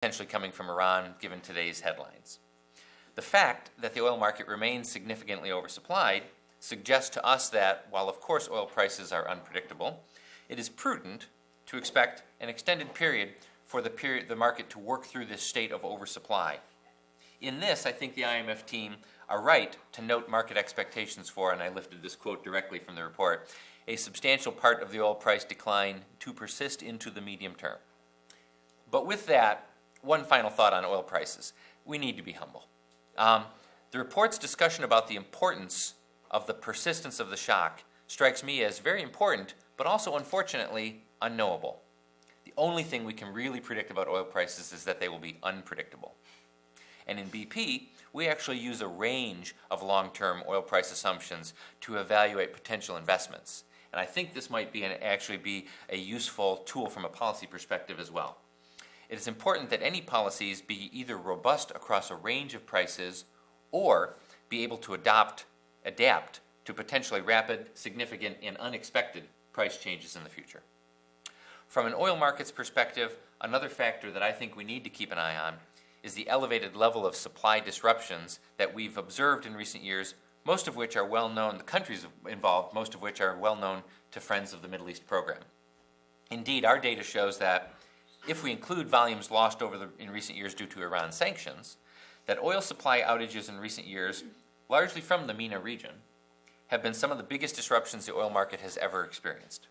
potentially coming from Iran, given today's headlines. The fact that the oil market remains significantly oversupplied suggests to us that, while of course oil prices are unpredictable, it is prudent to expect an extended period for the market to work through this state of oversupply. In this, I think the IMF team are right to note market expectations for, and I lifted this quote directly from the report, a substantial part of the oil price decline to persist into the medium term. But with that, one final thought on oil prices. We need to be humble. The report's discussion about the importance of the persistence of the shock strikes me as very important, but also unfortunately unknowable. The only thing we can really predict about oil prices is that they will be unpredictable. And in BP, we actually use a range of long-term oil price assumptions to evaluate potential investments. And I think this might actually be a useful tool from a policy perspective as well. It is important that any policies be either robust across a range of prices or be able to adapt to potentially rapid, significant, and unexpected price changes in the future. From an oil market's perspective, another factor that I think we need to keep an eye on is the elevated level of supply disruptions that we've observed in recent years, most of which are well known, the countries involved, most of which are well known to Friends of the Middle East program. Indeed, our data shows that if we include volumes lost in recent years due to Iran sanctions, that oil supply outages in recent years, largely from the MENA region, have been some of the biggest disruptions the oil market has ever experienced.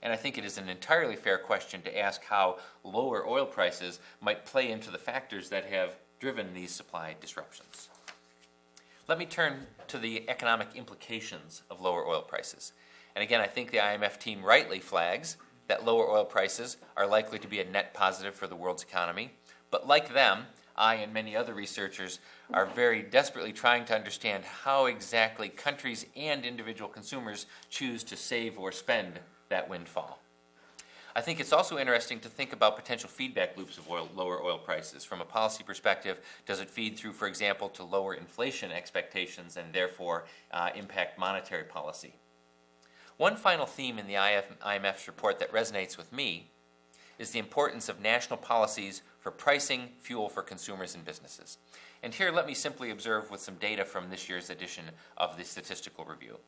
And I think it is an entirely fair question to ask how lower oil prices might play into the factors that have driven these supply disruptions. Let me turn to the economic implications of lower oil prices. And again, I think the IMF team rightly flags that lower oil prices are likely to be a net positive for the world's economy. But like them, I and many other researchers are very desperately trying to understand how exactly countries and individual consumers choose to save or spend that windfall. I think it's also interesting to think about potential feedback loops of lower oil prices. From a policy perspective, does it feed through, for example, to lower inflation expectations and therefore impact monetary policy? One final theme in the IMF's report that resonates with me is the importance of national policies for pricing fuel for consumers and businesses. And here let me simply observe with some data from this year's edition of the Statistical Review.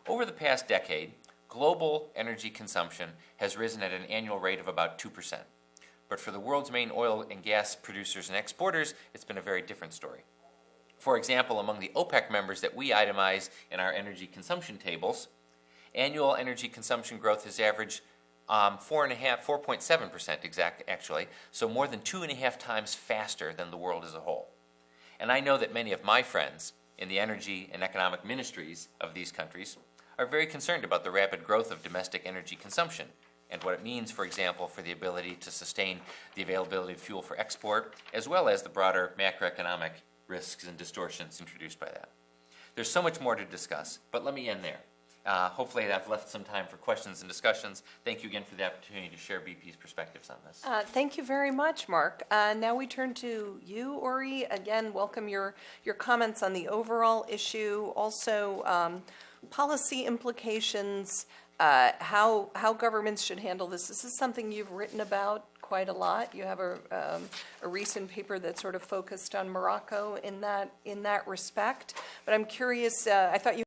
Over the past decade, global energy consumption has risen at an annual rate of about 2%. But for the world's main oil and gas producers and exporters, it's been a very different story. For example, among the OPEC members that we itemize in our energy consumption tables, annual energy consumption growth has averaged 4.7% actually, so more than 2.5 times faster than the world as a whole. And I know that many of my friends in the energy and economic ministries of these countries are very concerned about the rapid growth of domestic energy consumption and what it means, for example, for the ability to sustain the availability of fuel for export, as well as the broader macroeconomic risks and distortions introduced by that. There's so much more to discuss, but let me end there. Hopefully I've left some time for questions and discussions. Thank you again for the opportunity to share BP's perspectives on this. Thank you very much, Mark. Now we turn to you, Ori. Again, welcome your comments on the overall issue, also policy implications, how governments should handle this. This is something you've written about quite a lot. You have a recent paper that sort of focused on Morocco in that respect. But I'm curious, I thought you